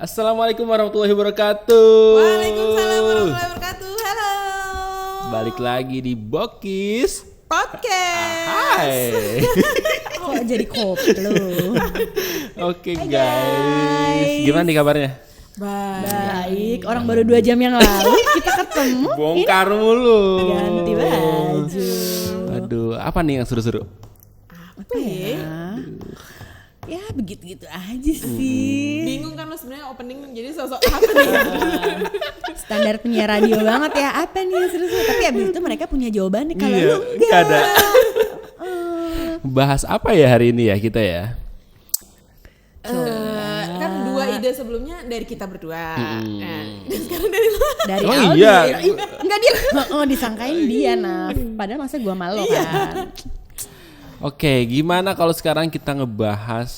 Assalamualaikum warahmatullahi wabarakatuh. Waalaikumsalam warahmatullahi wabarakatuh. Halo. Balik lagi di Bokis Podcast. Hai. Kok jadi koplo? Oke guys. Gimana nih kabarnya? Baik, orang baru 2 jam yang lalu kita ketemu. Bongkar mulu. Ganti baju. Aduh, apa nih yang seru-seru? Apa ya? Ya begitu-gitu aja sih. Bingung kan lo sebenarnya opening jadi sosok apa nih? Standar penyiar radio banget ya. Apa nih yang seru-seru? Tapi abis itu mereka punya jawabannya. Kalau lu enggak ada. Bahas apa ya hari ini ya kita ya? Kan 2 ide sebelumnya dari kita berdua. Nah, dan sekarang dari lo. dari Oh Aldi. iya. Enggak dia. Disangkain dia nah. Padahal masa gua malu kan. Oke, gimana kalau sekarang kita ngebahas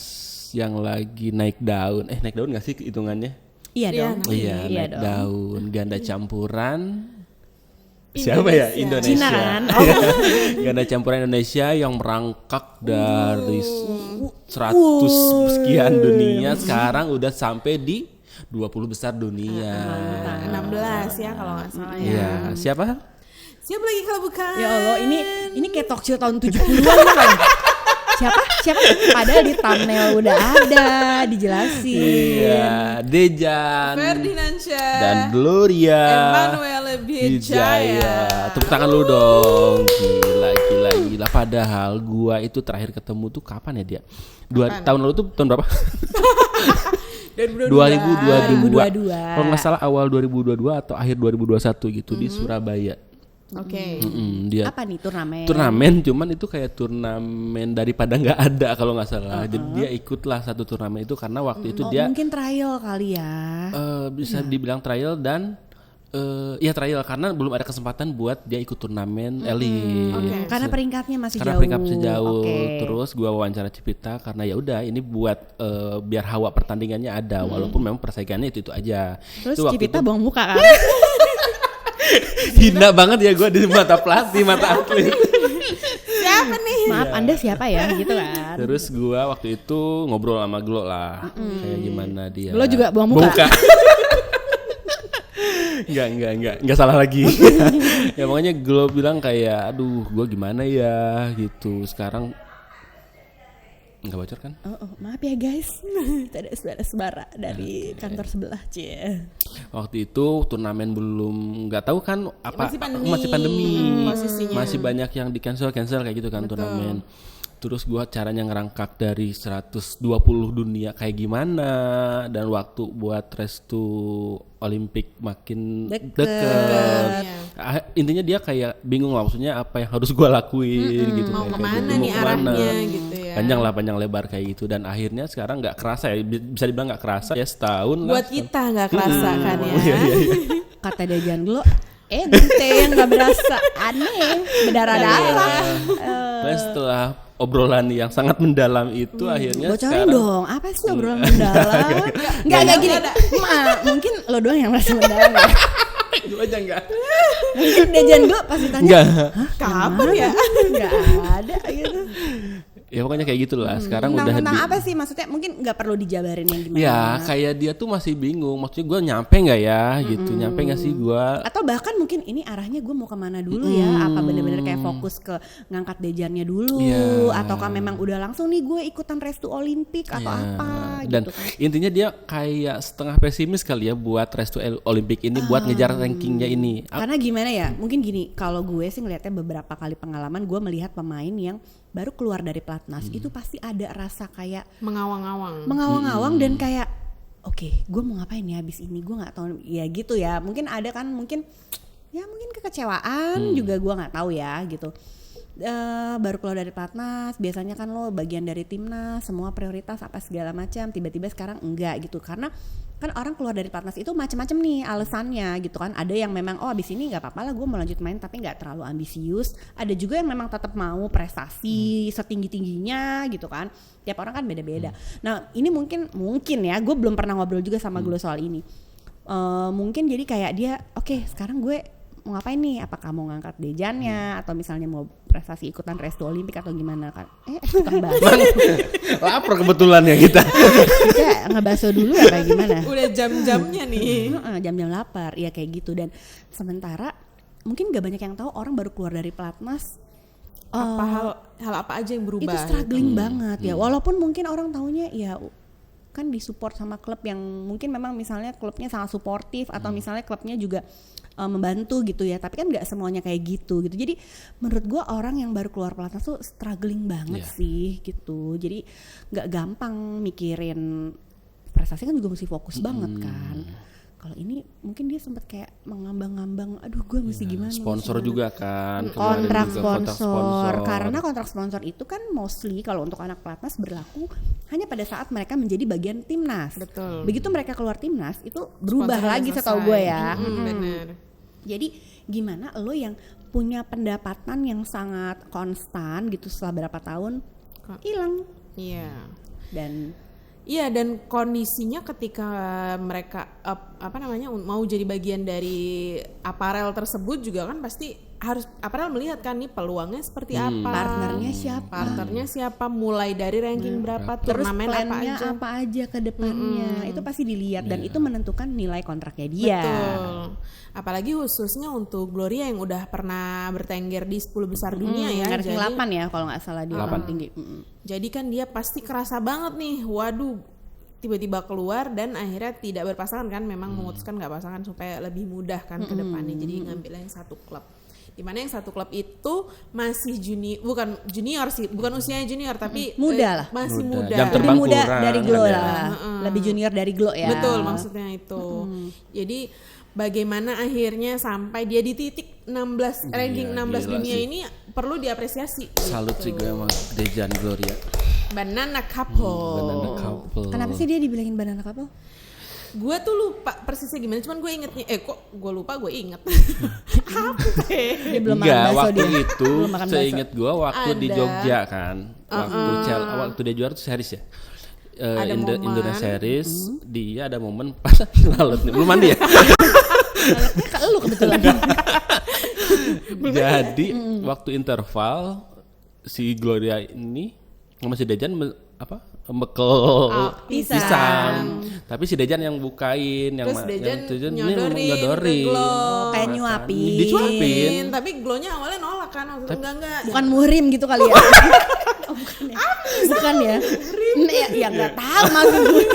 yang lagi naik daun? Naik daun nggak sih hitungannya? Iya dong. Iya, naik dong. daun, ganda campuran. Siapa ya? Indonesia. Cina kan? Ganda campuran Indonesia yang merangkak dari 100 sekian dunia sekarang udah sampai di 20 besar dunia. 16 ya kalau nggak salah ya. Iya, siapa? Siapa lagi kalau bukan? Ya Allah, ini kayak talk show tahun 70-an kan? Siapa? Padahal di thumbnail udah ada dijelasin. Iya, Dejan Ferdinansyah dan Gloria Emmanuel Wijaya. Tepuk tangan lu dong. Gila. Padahal gua itu terakhir ketemu tuh kapan ya dia? Tahun lalu tuh tahun berapa? 2022. Kalau nggak salah awal 2022 atau akhir 2021 gitu di Surabaya. Oke. Dia Apa nih turnamen? Turnamen, cuman itu kayak turnamen daripada nggak ada kalau nggak salah. Jadi dia ikutlah satu turnamen itu karena waktu itu dia mungkin trial kali ya. bisa dibilang trial dan ya trial karena belum ada kesempatan buat dia ikut turnamen elit. Karena peringkatnya masih Karena jauh. peringkat masih jauh. Oke. Terus gua wawancara Cipita karena ya udah ini buat biar hawa pertandingannya ada walaupun memang persaingannya itu aja. Terus Itu waktu Cipita itu buang muka kan? hina banget ya gua di mata pelatih, mata atlet. Siapa nih? Maaf Anda siapa ya gitu kan. Terus gua waktu itu ngobrol sama Glo lah, kayak gimana dia. Glo juga buang muka? Enggak salah lagi. Ya makanya Glo bilang kayak, aduh gua gimana ya gitu. Sekarang nggak bocor kan? Oh, maaf ya guys. Kita ada suara-suara dari kantor sebelah cie. Waktu itu turnamen belum nggak tahu kan apa Masih pandemi. Posisinya. Masih banyak yang di cancel kayak gitu kan. Betul. Turnamen. Terus gua caranya ngerangkak dari 120 dunia kayak gimana dan waktu buat race to Olimpik makin deket. Intinya dia kayak bingung lah maksudnya apa yang harus gua lakuin gitu. Mau kayak kemana gitu. nih arahnya gitu ya. Panjang lebar kayak gitu dan akhirnya sekarang nggak kerasa ya, bisa dibilang nggak kerasa ya setahun Buat lah. kita nggak kerasa kan ya. Iya. Kata Dejan Glo, ente yang nggak berasa aneh berdarah-darah. Nah, setelah obrolan yang sangat mendalam itu akhirnya Bocorin sekarang dong, apa sih obrolan mendalam? Enggak gini. Mungkin lo doang yang merasa mendalam ya. Gue aja enggak. Mungkin Dejan Glo pasti tanya, Enggak. Kapan ya? Enggak ada gitu. Ya pokoknya kayak gitulah. Sekarang udah Tentang apa sih maksudnya? Mungkin nggak perlu dijabarin yang gimana. Ya kayak dia tuh masih bingung. Maksudnya gue nyampe nggak ya gitu. Nyampe nggak sih gue. Atau bahkan mungkin ini arahnya gue mau kemana dulu ya? Apa bener-bener kayak fokus ke ngangkat Dejannya dulu? Ataukah memang udah langsung nih gue ikutan race to Olimpik atau apa? Dan gitu kan. intinya dia kayak setengah pesimis kali ya buat race to Olimpik ini buat ngejar rankingnya ini. Karena gimana ya? Mungkin gini, kalau gue sih ngelihatnya beberapa kali pengalaman gue melihat pemain yang baru keluar dari pelatnas itu pasti ada rasa kayak mengawang-awang dan kayak oke, gue mau ngapain ya habis ini, gue nggak tahu ya gitu ya. Mungkin ada kan mungkin kekecewaan juga gue nggak tahu ya gitu. Baru keluar dari pelatnas biasanya kan lo bagian dari timnas, semua prioritas apa segala macam, tiba-tiba sekarang enggak gitu karena kan orang keluar dari pelatnas itu macam-macam nih alasannya gitu kan. Ada yang memang abis ini nggak apa-apa lah gue mau lanjut main tapi nggak terlalu ambisius. Ada juga yang memang tetap mau prestasi setinggi-tingginya gitu kan. Tiap orang kan beda-beda. Nah ini mungkin ya gue belum pernah ngobrol juga sama Glo soal ini. Mungkin jadi kayak dia oke, sekarang gue mau ngapain nih? Apakah mau ngangkat Dejannya atau misalnya mau prestasi ikutan Restu Olimpik atau gimana kan? Ikutan bakso. Lapar kebetulan ya kita. Kita ngebahas dulu apa gimana? Udah jam-jamnya nih. Jam-jam lapar, ya kayak gitu. Dan sementara mungkin gak banyak yang tahu orang baru keluar dari pelatnas. Hal apa aja yang berubah? Itu struggling banget ya. Walaupun mungkin orang taunya ya kan disupport sama klub yang mungkin memang misalnya klubnya sangat suportif atau misalnya klubnya juga membantu gitu ya, tapi kan nggak semuanya kayak gitu. Jadi menurut gue orang yang baru keluar pelatnas tuh struggling banget sih gitu. Jadi nggak gampang mikirin prestasi, kan juga mesti fokus banget kan. Kalau ini mungkin dia sempat kayak mengambang-ambang, aduh gue mesti gimana. Sponsor juga kan. Kontrak juga sponsor. Karena kontrak sponsor itu kan mostly kalau untuk anak pelatnas berlaku hanya pada saat mereka menjadi bagian timnas. Betul. Begitu mereka keluar timnas itu berubah Sponsornya lagi selesai. setahu gue ya. Bener. Jadi gimana lo yang punya pendapatan yang sangat konstan gitu setelah berapa tahun hilang. Iya. Dan kondisinya ketika mereka mau jadi bagian dari aparel tersebut juga kan pasti harus aparel melihat kan nih peluangnya seperti apa, partnernya siapa, mulai dari ranking berapa, Terus turnamen plannya apa aja ke depannya, itu pasti dilihat dan itu menentukan nilai kontraknya dia. Betul. Apalagi khususnya untuk Gloria yang udah pernah bertengger di 10 besar dunia ya. Ranking 8 ya kalau nggak salah dia paling tinggi. Jadi kan dia pasti kerasa banget nih, waduh tiba-tiba keluar dan akhirnya tidak berpasangan kan, memang memutuskan nggak pasangan supaya lebih mudah kan ke depannya. Jadi ngambil yang satu klub. Dimana yang satu klub itu masih bukan junior sih, bukan usianya junior tapi muda lah, masih muda. Jam lebih terbang muda kurang, dari Glo kan lah, lebih junior dari Glo ya. Betul, maksudnya itu. Jadi bagaimana akhirnya sampai dia di titik 16 ranking 16 dunia sih. ini perlu diapresiasi. Salut sih gue emang Dejan Gloria. Banana couple. Banana couple. Kenapa sih dia dibilangin banana couple? Gue tuh lupa persisnya gimana, cuman gue ingetnya kok gue lupa, gue inget. Apa teh? Dia belum Enggak, makan bakso waktu dia. itu Belum makan bakso. seinget gue waktu di Ada. Jogja kan, waktu dia juara tuh series ya. Ada momen. Indonesia Series, dia ada momen pas lalut nih, belum mandi ya. Lalatnya ke lu kebetulan. Jadi waktu interval si Gloria ini sama si Dejan bekel pisang. Tapi si Dejan yang bukain, yang Terus Dejan Dejan ini nyodorin nyodorin. ke Glo. Kayak nyuapin. Dicuapin. Tapi Glonya awalnya nolak kan, waktu itu enggak. Bukan muhrim gitu kali ya? Oh, bukan ya? Bukan ya? Ya nggak tahu maksud gue.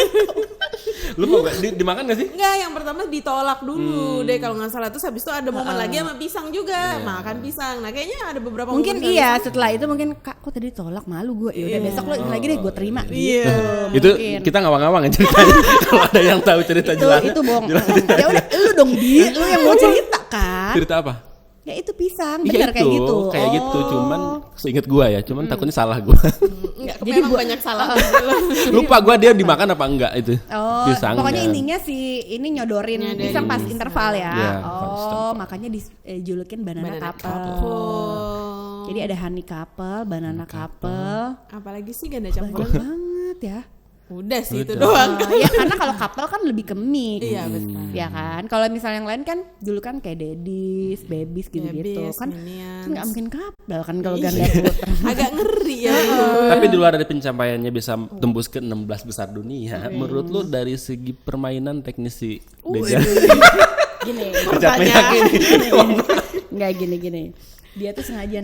Lu kok dimakan gak sih? Enggak, yang pertama ditolak dulu deh kalau nggak salah. Terus habis itu ada momen lagi sama pisang juga, makan pisang. Nah kayaknya ada beberapa Mungkin momen iya setelah itu mungkin kak kok tadi tolak, malu gue. Ya udah besok lo lagi deh gue terima. Iya. Itu Mungkin. kita ngawang-ngawang ya ceritanya. Kalau ada yang tahu cerita jelas. Itu bohong. Ya udah lu dong lu yang mau cerita kan? Cerita apa? Ya itu pisang, Iya bener kayak itu, gitu. kayak gitu. Oh. Cuman seinget gua ya, cuman takutnya salah gua. Enggak, Jadi memang gua- banyak salah. Lupa gua dia dimakan apa enggak itu. Oh, pisangnya. pokoknya intinya si ini nyodorin pisang pas interval ya. Iya, Oh, makanya dijulukin banana couple. couple. Jadi ada honey couple, banana couple. Apalagi sih ganda campuran? Banyak banget ya. Udah sih itu doang. Ya karena kalau couple kan lebih ke mix. Iya, betul. Ya kan. Kalau misalnya yang lain kan dulu kan kayak daddies, babies gitu-gitu. Babies, Kan minions. nggak mungkin couple kan kalau ganda putra. Agak ngeri ya. Tapi di luar dari pencapaiannya bisa tembus ke 16 besar dunia. Menurut lu dari segi permainan teknis si Dejan? Gini. Kecapean ini. Nggak gini. Dia tuh sengaja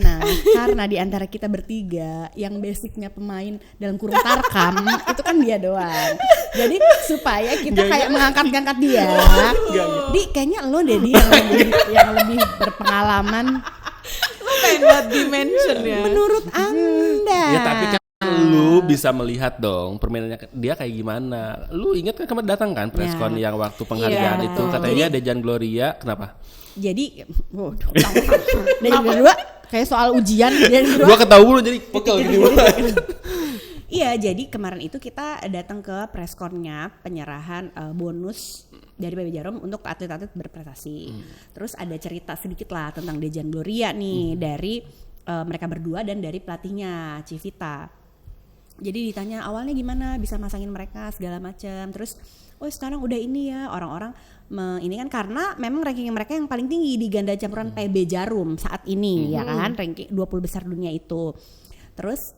karena di antara kita bertiga yang basicnya pemain dalam kurung tarkam itu kan dia doang. Jadi supaya kita kayak mengangkat-ngangkat dia. Di kayaknya lo deh Di yang lebih berpengalaman Lo pengen buat dimension ya. menurut Anda. Ya tapi kan lu bisa melihat dong permainannya dia kayak gimana. Lu ingat kan kemarin datang kan preskon yang waktu penghargaan Iya, itu betul. katanya Dejan Gloria kenapa? Jadi dan yang kedua kayak soal ujian dan yang kedua Gua ketahui dulu jadi pegel gini. iya, jadi kemarin itu kita datang ke preskonnya penyerahan bonus dari PB Jarum untuk atlet-atlet berprestasi. Terus ada cerita sedikit lah tentang Dejan Gloria nih dari mereka berdua dan dari pelatihnya Civita. Jadi ditanya awalnya gimana bisa masangin mereka segala macam. Terus sekarang udah ini ya orang-orang ini kan karena memang ranking mereka yang paling tinggi di ganda campuran PB Jarum saat ini ya kan, ranking 20 besar dunia itu. Terus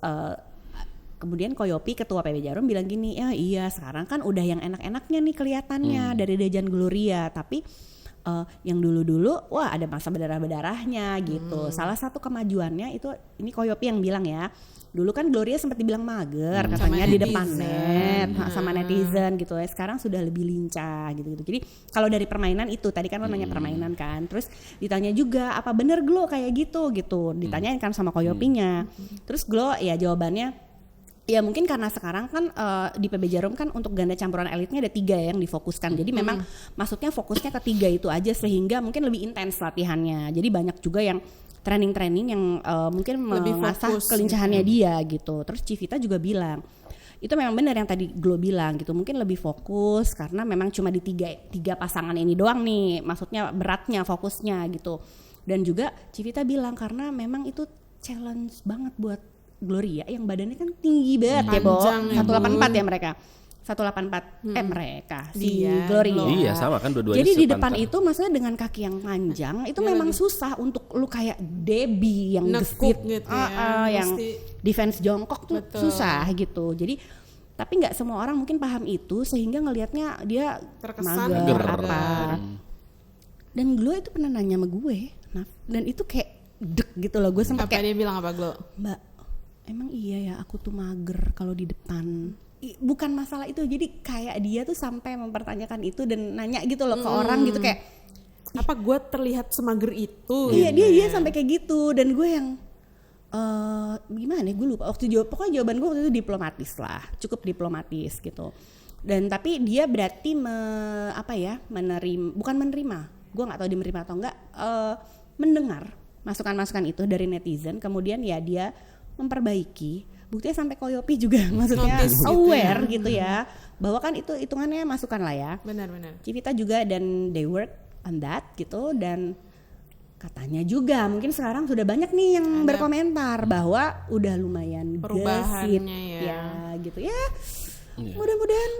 kemudian Koyopi ketua PB Jarum bilang gini, ya iya sekarang kan udah yang enak-enaknya nih kelihatannya dari Dejan Gloria, tapi yang dulu-dulu wah ada masa berdarah-berdarahnya gitu. Salah satu kemajuannya itu ini Koyopi yang bilang ya. Dulu kan Gloria sempat dibilang mager katanya di depan net sama netizen gitu ya. Sekarang sudah lebih lincah gitu. Jadi kalau dari permainan itu tadi kan lo nanya permainan kan. Terus ditanya juga apa bener Glo kayak gitu. Ditanyain kan sama Koyopinya. Terus Glo ya jawabannya ya mungkin karena sekarang kan di PB Jarum kan untuk ganda campuran elitnya ada 3 yang difokuskan. Jadi memang maksudnya fokusnya ke 3 itu aja sehingga mungkin lebih intens latihannya. Jadi banyak juga yang training yang mungkin mengasah kelincahannya dia gitu. Terus Civita juga bilang itu memang benar yang tadi Glo bilang gitu, mungkin lebih fokus karena memang cuma di tiga pasangan ini doang nih, maksudnya beratnya fokusnya gitu. Dan juga Civita bilang karena memang itu challenge banget buat Gloria yang badannya kan tinggi banget ya Bo, 184 ya mereka. 184 mereka si Gloria. Iya sama kan dua-duanya. Jadi di depan itu maksudnya dengan kaki yang panjang itu memang susah untuk lu kayak Debbie yang gesit gitu yang defense jongkok tuh susah gitu. Jadi tapi nggak semua orang mungkin paham itu sehingga ngelihatnya dia mager apa. Dan Glo itu pernah nanya sama gue, dan itu kayak dek gitu loh, gue sempat kayak dia bilang apa Glo? Mbak, emang iya ya aku tuh mager kalau di depan. Bukan masalah itu, jadi kayak dia tuh sampai mempertanyakan itu dan nanya gitu loh ke orang gitu kayak apa gue terlihat semager itu? Iya dia sampai kayak gitu dan gue yang gimana ya gue lupa pokoknya jawaban gue waktu itu diplomatis lah, cukup diplomatis gitu. Dan tapi dia berarti bukan menerima, gue nggak tahu dia menerima atau enggak, mendengar masukan-masukan itu dari netizen, kemudian ya dia memperbaiki. Buktinya sampai Koyopi juga maksudnya aware gitu ya bahwa kan itu hitungannya masukan lah ya. Benar. Civita juga dan they work on that gitu, dan katanya juga mungkin sekarang sudah banyak nih yang berkomentar bahwa udah lumayan gesit ya gitu ya. Mudah-mudahan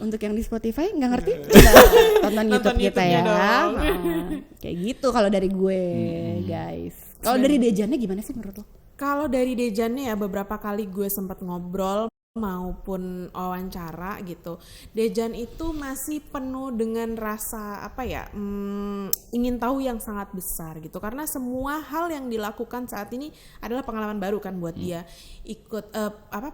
untuk yang di Spotify nggak ngerti, tonton YouTube kita ya. Kayak gitu kalau dari gue guys. Kalau dari Dejannya gimana sih menurut lo? Kalau dari Dejannya ya beberapa kali gue sempat ngobrol maupun wawancara gitu. Dejan itu masih penuh dengan rasa ingin tahu yang sangat besar gitu, karena semua hal yang dilakukan saat ini adalah pengalaman baru kan buat dia. Ikut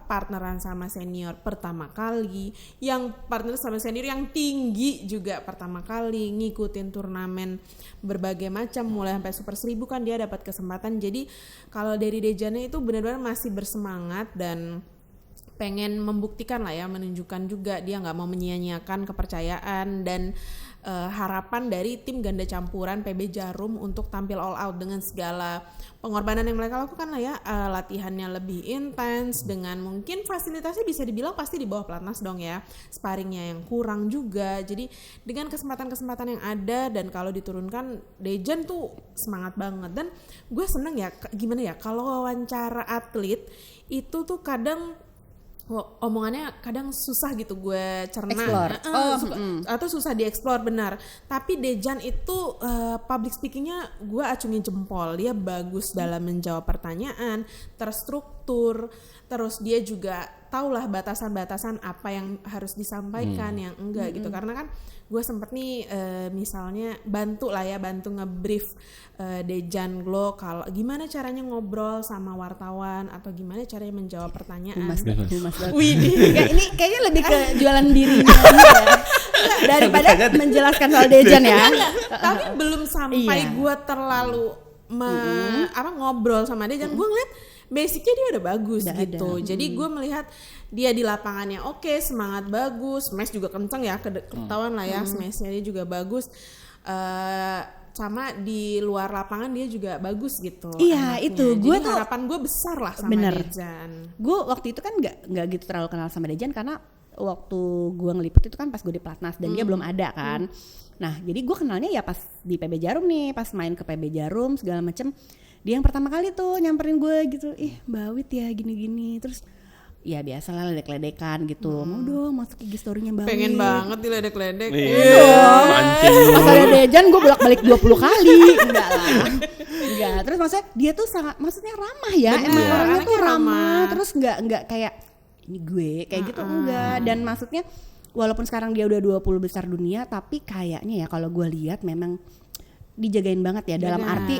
partneran sama senior pertama kali, yang partner sama senior yang tinggi juga pertama kali, ngikutin turnamen berbagai macam mulai sampai Super 1000 kan dia dapat kesempatan. Jadi kalau dari Dejannya itu benar-benar masih bersemangat dan pengen membuktikan lah ya, menunjukkan juga dia nggak mau menyia-nyiakan kepercayaan dan harapan dari tim ganda campuran PB Jarum untuk tampil all out dengan segala pengorbanan yang mereka lakukan lah ya. Latihannya lebih intens dengan mungkin fasilitasnya bisa dibilang pasti di bawah pelatnas dong ya, sparringnya yang kurang juga. Jadi dengan kesempatan-kesempatan yang ada dan kalau diturunkan Dejan tuh semangat banget. Dan gue seneng ya gimana ya kalau wawancara atlet itu tuh kadang omongannya kadang susah gitu gue cerna atau susah dieksplor benar. Tapi Dejan itu public speakingnya gue acungi jempol, dia bagus dalam menjawab pertanyaan, terstruktur, terus dia juga tahulah batasan-batasan apa yang harus disampaikan yang enggak gitu. Karena kan gue sempet nih misalnya bantu ngebrief Dejan Glo kalau gimana caranya ngobrol sama wartawan atau gimana caranya menjawab pertanyaan. Widih, ini kayaknya lebih ke jualan dirinya ya, daripada menjelaskan soal Dejan ya. Tapi belum sampai gue terlalu ngobrol sama Dejan. Gue ngeliat basicnya dia udah bagus gitu. Jadi gue melihat dia di lapangannya oke, semangat bagus, smash juga kenceng ya, ketahuan lah ya smashnya dia juga bagus. Sama di luar lapangan dia juga bagus gitu. Iya anaknya. Itu gue tuh harapan gue besar lah sama Dejan. Gue waktu itu kan nggak gitu terlalu kenal sama Dejan karena waktu gue ngeliput itu kan pas gue di Platnas dan dia belum ada kan. Nah jadi gue kenalnya ya pas di PB Jarum nih, pas main ke PB Jarum segala macem. Dia yang pertama kali tuh nyamperin gue gitu, Mbak Wit ya gini-gini. Terus ya biasalah ledek-ledekan gitu, mau dong masuk IG story-nya Mbak Pengen Wit. banget diledek-ledek. Mancing lu. Pas ada Dejan gue bolak-balik 20 kali. Enggak lah. Enggak. Terus maksudnya dia tuh sangat, maksudnya ramah ya. Bener, Emang orangnya anaknya tuh ramah. ramah. Terus enggak kayak ini gue kayak gitu enggak. Dan maksudnya walaupun sekarang dia udah 20 besar dunia, tapi kayaknya ya kalau gue lihat memang dijagain banget ya dalam Bener. arti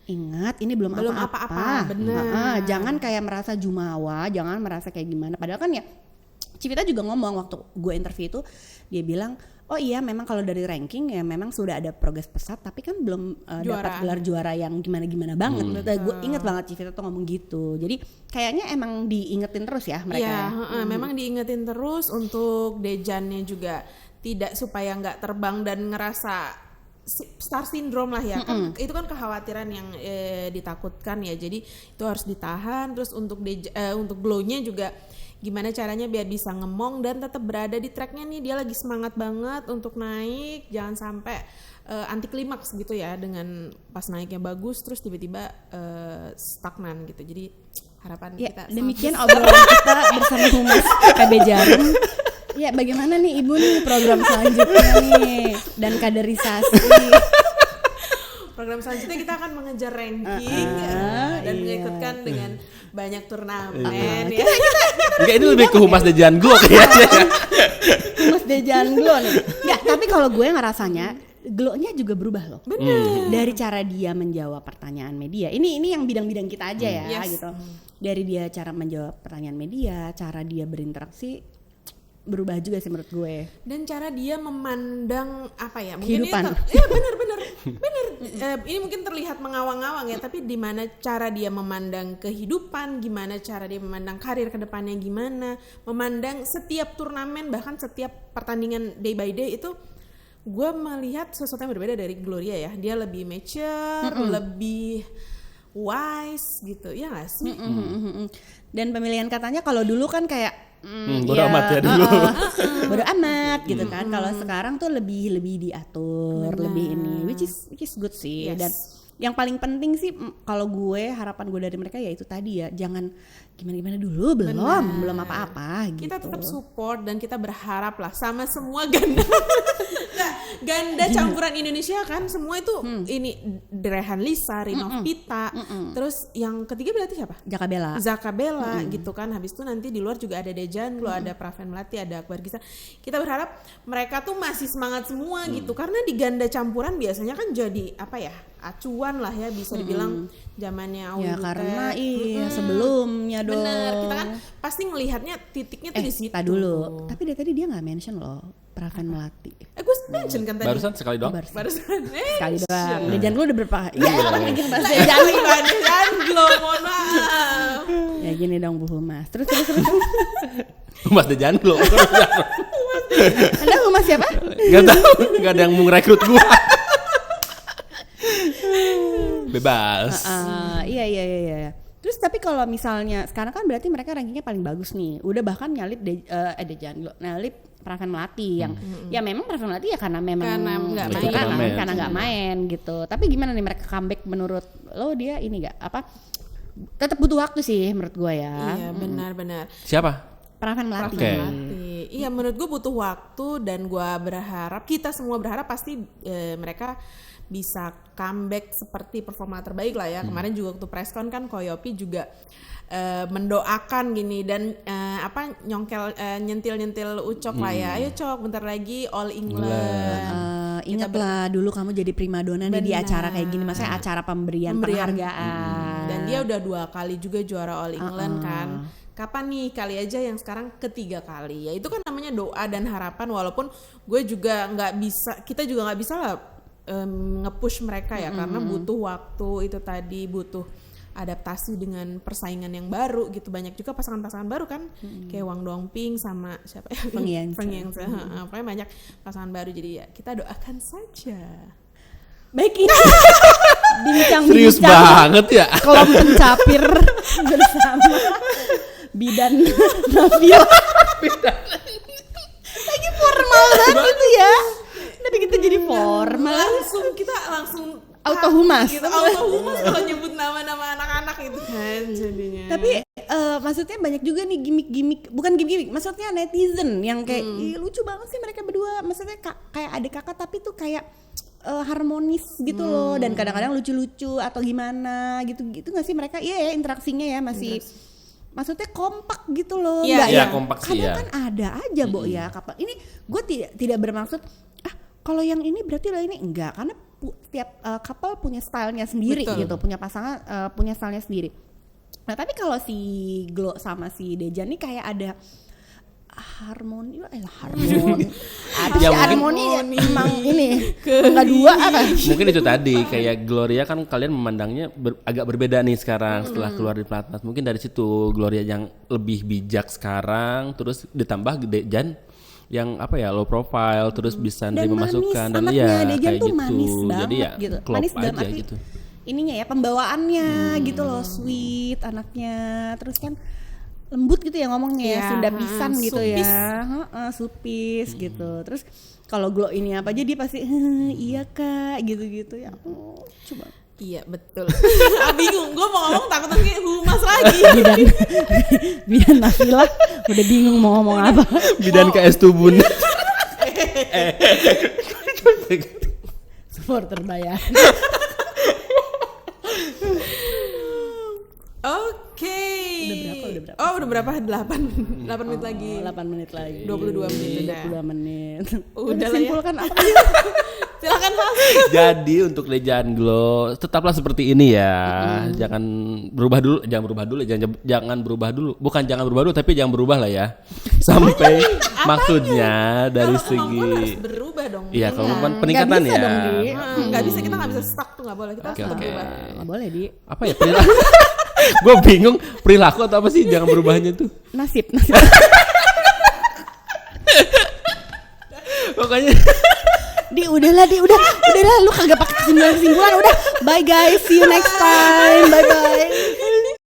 ingat ini belum apa-apa. Bener. Jangan kayak merasa jumawa, jangan merasa kayak gimana. Padahal kan ya Civita juga ngomong waktu gue interview itu, dia bilang, oh iya memang kalau dari ranking ya memang sudah ada progres pesat, tapi kan belum dapat gelar juara yang gimana-gimana banget. Gue inget banget Civita tuh ngomong gitu. Jadi kayaknya emang diingetin terus ya mereka. Iya, memang diingetin terus untuk Dejannya juga tidak supaya nggak terbang dan ngerasa star syndrome lah ya. Kan itu kan kekhawatiran yang ditakutkan ya. Jadi itu harus ditahan. Terus untuk untuk Glow-nya juga gimana caranya biar bisa ngemong dan tetap berada di tracknya nih. Dia lagi semangat banget untuk naik, jangan sampai anti klimaks gitu ya, dengan pas naiknya bagus terus tiba-tiba stagnan gitu. Jadi harapan Ya, kita demikian obrolan kita bersama Humas PB Jarum. Ya, bagaimana nih Ibu nih program selanjutnya nih dan kaderisasi. program selanjutnya kita akan mengejar ranking dan mengikutkan dengan banyak turnamen ya. Enggak, ini lebih ke Humas Dejan Glow kayaknya. Humas Dejan Glow nih. Enggak, tapi kalau gue ngerasanya Glow-nya juga berubah loh. Dari cara dia menjawab pertanyaan media. Ini yang bidang-bidang kita aja ya gitu. Dari dia cara menjawab pertanyaan media, cara dia berinteraksi berubah juga sih menurut gue. Dan cara dia memandang apa ya? Mungkin Kehidupan. Iya benar. Ini mungkin terlihat mengawang-awang ya, tapi di mana cara dia memandang kehidupan, gimana cara dia memandang karir ke depannya, gimana memandang setiap turnamen, bahkan setiap pertandingan day by day itu gue melihat sesuatu yang berbeda dari Gloria ya. Dia lebih mature, lebih wise gitu. Ya nggak sih? Dan pemilihan katanya kalau dulu kan kayak Bodo amat ya dulu. Bodo amat gitu kan. Kalau sekarang tuh lebih diatur, lebih ini, which is good sih. Yes. Dan yang paling penting sih kalau gue, harapan gue dari mereka ya itu tadi ya, jangan gimana dulu, belum apa-apa gitu. Kita tetap support dan kita berharap lah sama semua ganda. Ganda campuran Indonesia kan semua itu ini Rehan Lisa, Rinov Pita, terus yang ketiga berarti siapa? Zaka Bella gitu kan. Habis itu nanti di luar juga ada Dejan, ada Praven Melati, ada Akbar Gisa. Kita berharap mereka tuh masih semangat semua gitu, karena di ganda campuran biasanya kan jadi apa ya, acuan lah ya, bisa dibilang zamannya Awi Ya Butet. karena sebelumnya dong. Bener, kita kan pasti ngelihatnya titiknya tuh di situ. Dulu. Tapi dari tadi dia nggak mention loh Praven Melati. Gue mention kan tadi. Barusan sekali doang. Barusan. Sekali doang. Dejan lu udah berapa? Ya, Dejan Glow, mohon maaf. ya gini dong Bu Humas. Terus. Humas Dejan Glow. Anda Humas siapa? Gak tahu, gak ada yang mau ngerekrut gua. Bebas. Iya. Terus tapi kalau misalnya sekarang kan berarti mereka rankingnya paling bagus nih. Udah bahkan nyalip Dejan Glow, nyalip Praven Melati yang ya memang Praven Melati ya karena memang karena nggak main gitu. Tapi gimana nih mereka comeback menurut lo? Dia ini nggak apa? Tetap butuh waktu sih menurut gue ya. Iya benar. Siapa? Praven Melati. Oke. Iya menurut gue butuh waktu dan gue berharap, kita semua berharap pasti mereka bisa comeback seperti performa terbaik lah ya. Kemarin juga waktu presscon kan Koyopi juga mendoakan gini dan nyentil Ucok lah ya. Ayo Cok, bentar lagi All England. Ingatlah dulu kamu jadi primadona nih di acara kayak gini, maksudnya acara pemberian penghargaan. Dan dia udah 2 kali juga juara All England kan. Kapan nih kali aja yang sekarang ketiga kali? Ya itu kan namanya doa dan harapan, walaupun gue juga kita juga nggak bisa lah nge-push mereka ya, karena butuh waktu itu tadi, butuh adaptasi dengan persaingan yang baru gitu. Banyak juga pasangan-pasangan baru kan, kayak Wang Dongping sama siapa ya, Feng Yangze. Pokoknya banyak pasangan baru, jadi ya kita doakan saja. Baik, ini bincang-bincang Serius banget ya. kolom pencapir bersama Bidan Nabila. banget gitu ya. Tapi kita jadi formal. Kita langsung Auto humas. gitu, auto humas kalau nyebut nama-nama anak-anak itu kan jadinya. Tapi maksudnya banyak juga nih gimmick, bukan gimmick, maksudnya netizen yang kayak "Ih, lucu banget sih mereka berdua." Maksudnya kayak adik kakak tapi tuh kayak harmonis gitu loh, dan kadang-kadang lucu-lucu atau gimana gitu nggak sih mereka? Iya ya, interaksinya ya masih maksudnya kompak gitu loh. Iya, Nggak iya, yang kompak sih, kadang ya. kan ada aja Bo ya kapal. Ini gue tidak bermaksud kalau yang ini berarti lah ini enggak, karena tiap couple punya stylenya sendiri. Betul. Gitu, punya pasangan punya stylenya sendiri. Nah tapi kalau si Glo sama si Dejan nih kayak ada harmoni. Ya, Harmoni emang ini enggak dua apa? Mungkin itu tadi kayak Gloria kan kalian memandangnya agak berbeda nih sekarang setelah keluar dari pelatnas. Mungkin dari situ Gloria yang lebih bijak sekarang, terus ditambah Dejan yang apa ya, low profile, terus bisa nerima masukan dan anaknya ya Dejan kayak tuh gitu. manis banget Jadi ya gitu. klop Manis dalam aja arti gitu. ininya ya, pembawaannya gitu loh, sweet anaknya, terus kan lembut gitu ya ngomongnya ya, Iya, Sunda pisan gitu supis. ya, supis gitu. Terus kalau Glo ini apa aja dia pasti iya kak gitu-gitu ya. Coba Iya betul. Bingung, gue mau ngomong takutnya kayak humas lagi. Bidan Nafila udah bingung mau ngomong apa. Bidan KS Tubun. Supporter bayar. Oke. Udah berapa? Oh udah berapa? 8 menit lagi. 8 menit lagi. 22 menit udah. 22 menit. Udah lah ya. Simpulkan apa? Silakan Mas. Jadi untuk Dejan Glo tetaplah seperti ini ya. Jangan berubah dulu, jangan berubah dulu. Bukan jangan berubah dulu, tapi jangan berubah lah ya. Sampai maksudnya dari Kalau kemampuan harus segi berubah dong. iya, Iya. kemampuan Nggak peningkatan bisa ya. dong, Di. Nggak bisa, kita nggak bisa stuck tuh, nggak boleh, kita harus Oke. berubah. Nggak boleh di Apa ya perilaku? Gue bingung perilaku atau apa sih jangan berubahnya tuh. nasib. Pokoknya Di udahlah lu kagak pakai kesimpulan udah. Bye guys, see you next time. Bye bye.